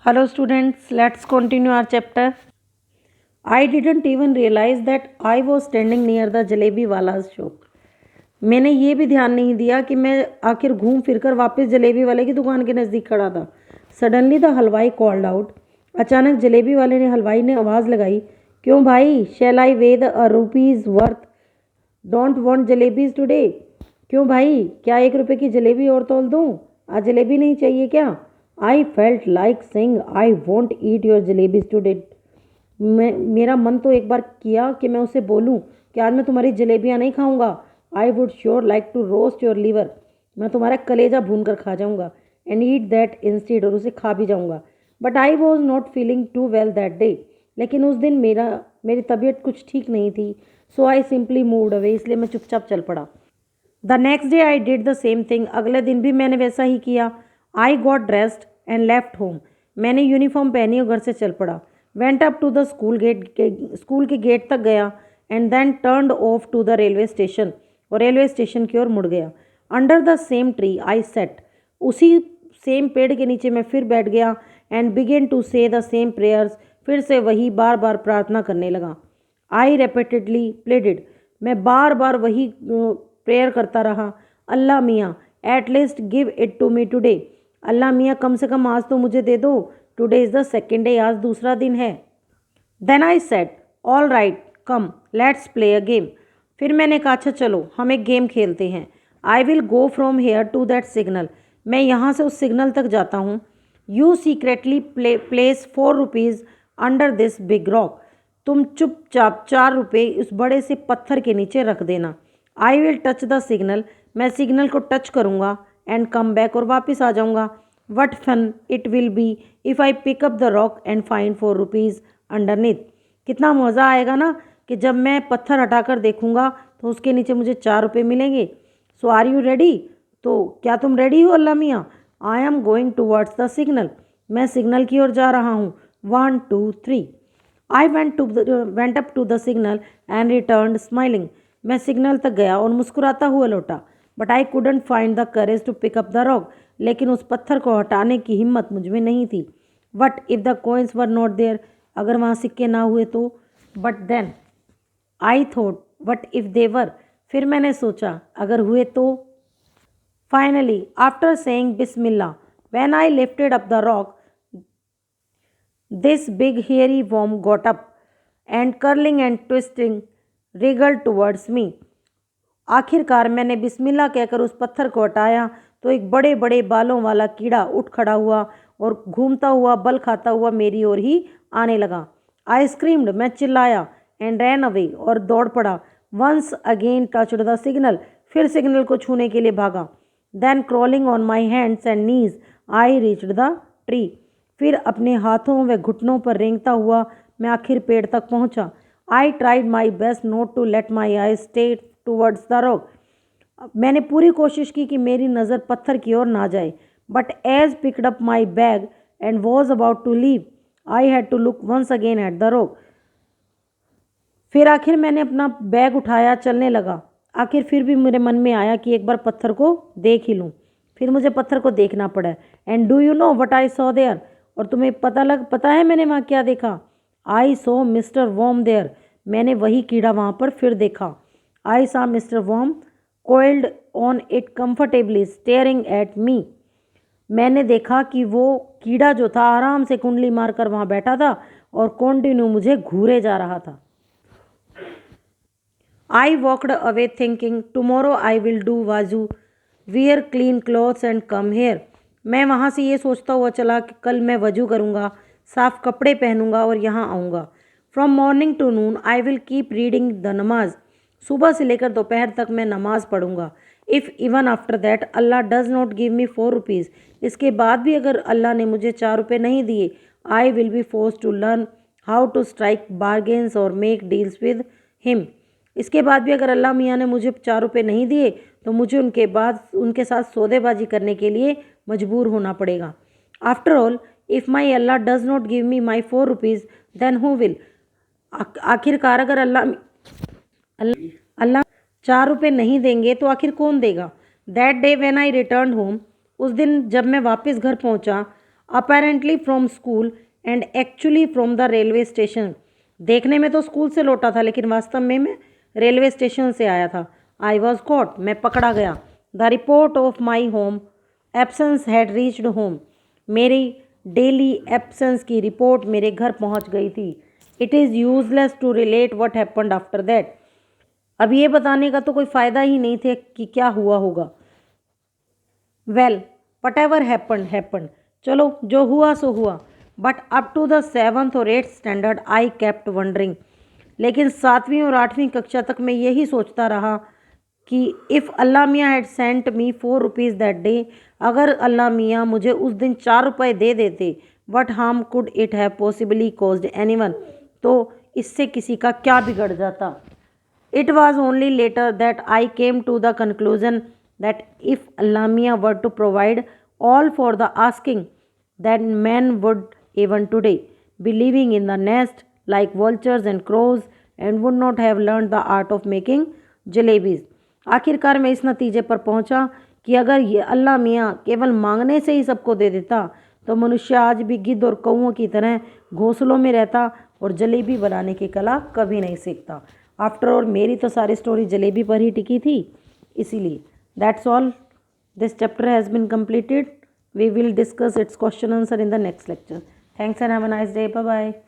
Hello students, let's continue our chapter. I didn't even realize that I was standing near the jalebi वाला's shop. मैंने ये भी ध्यान नहीं दिया कि मैं आखिर घूम फिरकर वापस जलेबी वाले की दुकान के नज़दीक खड़ा था. सडनली द हलवाई कॉल्ड आउट. अचानक जलेबी वाले ने हलवाई ने आवाज़ लगाई, क्यों भाई, shall I weigh the rupees worth, don't want jalebis today. क्यों भाई, क्या 1 रुपये की जलेबी और तोल दूँ? आज जलेबी नहीं चाहिए क्या? I felt like sing I want eat your jalebis today. मेरा मन तो एक बार किया कि मैं उसे बोलूं कि आज मैं तुम्हारी जलेबियां नहीं खाऊंगा. I would sure like to roast your liver. मैं तुम्हारा कलेजा भून कर खा जाऊंगा एंड ईट दैट इंस्टीड, और उसे खा भी जाऊंगा. But I was not feeling too well that day. लेकिन उस दिन मेरी तबीयत कुछ ठीक नहीं थी. So I simply moved away. इसलिए मैं चुपचाप चल पड़ा. The next day I did the same thing. अगले दिन भी मैंने वैसा ही किया. I got dressed and left home. मैंने यूनिफॉर्म पहनी और घर से चल पड़ा. Went up to the school के गेट तक गया and then turned off to the railway station, और रेलवे स्टेशन की ओर मुड़ गया. Under the same tree I sat. उसी सेम पेड़ के नीचे मैं फिर बैठ गया and began to say the same prayers. फिर से वही बार बार प्रार्थना करने लगा. I repeatedly pleaded. मैं बार बार वही प्रेयर करता रहा. अल्लाह मियाँ, at least give it to me today. Allah मियाँ, कम से कम आज तो मुझे दे दो. Today is the second day. आज दूसरा दिन है. Then I said, all right come let's play a game. फिर मैंने कहा, अच्छा चलो हम एक गेम खेलते हैं. I will go from here to that signal. मैं यहाँ से उस सिग्नल तक जाता हूँ. You secretly place 4 rupees under this big rock. तुम चुपचाप 4 रुपये उस बड़े से पत्थर के नीचे रख देना. I will touch the signal. मैं सिग्नल को टच करूँगा एंड कम बैक, और वापस आ जाऊँगा. What fun it will be if I pick up the rock and find 4 rupees underneath. कितना मज़ा आएगा ना कि जब मैं पत्थर हटाकर देखूँगा तो उसके नीचे मुझे 4 रुपये मिलेंगे. So are you ready? तो क्या तुम रेडी हो Allah Miyan? I am going towards the signal. मैं सिग्नल की ओर जा रहा हूँ. 1 2 3. I went up to the signal and return smiling. मैं सिग्नल तक गया और मुस्कुराता हुआ लौटा. But I couldn't find the courage to pick up the rock. लेकिन उस पत्थर को हटाने की हिम्मत मुझ में नहीं थी. What if the coins were not there. अगर वहाँ सिक्के ना हुए तो. But then I thought what if they were. फिर मैंने सोचा अगर हुए तो. फाइनली आफ्टर सेइंग बिस्मिल्लाह, when I lifted up the rock, this big hairy worm got up and curling and twisting wriggled towards me. आखिरकार मैंने बिस्मिल्लाह कहकर उस पत्थर को हटाया तो एक बड़े बड़े बालों वाला कीड़ा उठ खड़ा हुआ और घूमता हुआ बल खाता हुआ मेरी ओर ही आने लगा. I screamed. मैं चिल्लाया. And ran away. और दौड़ पड़ा. Once again touched the signal. फिर सिग्नल को छूने के लिए भागा. Then crawling on my hands and knees I reached the tree. फिर अपने हाथों व घुटनों पर रेंगता हुआ मैं आखिर पेड़ तक पहुंचा. I tried my best not to let my eye stay towards the rock. मैंने पूरी कोशिश की कि मेरी नज़र पत्थर की ओर ना जाए. But as picked up my bag and was about to leave, I had to look once again at the rock. फिर आखिर मैंने अपना बैग उठाया, चलने लगा. आखिर फिर भी मेरे मन में आया कि एक बार पत्थर को देख ही लूँ. फिर मुझे पत्थर को देखना पड़ा. And do you know what I saw there. और तुम्हें पता है मैंने वहाँ क्या देखा? I saw mister worm there. मैंने वही कीड़ा वहाँ पर फिर देखा. I saw mister worm coiled on it comfortably staring at me. मैंने देखा कि वो कीड़ा जो था आराम से कुंडली मारकर वहाँ बैठा था और कॉन्टिन्यू मुझे घूरे जा रहा था. I walked away thinking tomorrow I will do वाजू, wear clean clothes and come here. मैं वहाँ से ये सोचता हुआ चला कि कल मैं वजू करूँगा, साफ़ कपड़े पहनूंगा और यहाँ आऊँगा. From morning to noon I will keep reading the namaz. सुबह से लेकर दोपहर तक मैं नमाज पढ़ूंगा. If even after that Allah does not give me 4 rupees. इसके बाद भी अगर अल्लाह ने मुझे 4 रुपये नहीं दिए, I will be force to learn how to strike bargains और मेक डील्स विद हिम. इसके बाद भी अगर अल्लाह मियाँ ने मुझे 4 रुपये नहीं दिए तो मुझे उनके साथ सौदेबाजी करने के लिए मजबूर होना पड़ेगा. After all if my Allah does not give me my 4 rupees then who will. आखिरकार अगर अल्लाह 4 रुपये नहीं देंगे तो आखिर कौन देगा. That day when I return home. उस दिन जब मैं वापस घर पहुंचा, apparently from school and actually from the railway station. देखने में तो स्कूल से लौटा था लेकिन वास्तव में मैं रेलवे स्टेशन से आया था। आई वॉज कॉट, मैं पकड़ा गया। The report of my home absence had reached home. मेरी डेली एब्सेंस की रिपोर्ट मेरे घर पहुंच गई थी। It is useless to relate what happened after that. अब ये बताने का तो कोई फ़ायदा ही नहीं थे कि क्या हुआ होगा। Well what ever happen happen, चलो जो हुआ सो हुआ। But up to the 7th और 8th standard I kept wondering. लेकिन 7वीं और 8वीं कक्षा तक मैं यही सोचता रहा कि इफ़ अल्लाह मियाँ had sent me 4 rupees that day, अगर अल्लाह मियाँ मुझे उस दिन 4 रुपये दे देते, what harm could it have possibly caused anyone, तो इससे किसी का क्या बिगड़ जाता। It was only later that I came to the conclusion that if Allah Miah were to provide all for the asking, then men would even today be living in the nest like vultures and crows and would not have learned the art of making jalebis. आखिरकार मैं इस नतीजे पर पहुंचा कि अगर ये अल्लाह मियाँ केवल मांगने से ही सबको दे देता तो मनुष्य आज भी गिद्ध और कौओं की तरह घोंसलों में रहता और जलेबी बनाने की कला कभी नहीं सीखता। आफ्टर ऑल मेरी तो सारी स्टोरी जलेबी पर ही टिकी थी, इसीलिए that's all, this chapter has been completed. We will discuss its question answer in the next lecture. Thanks and have a nice day. Bye bye.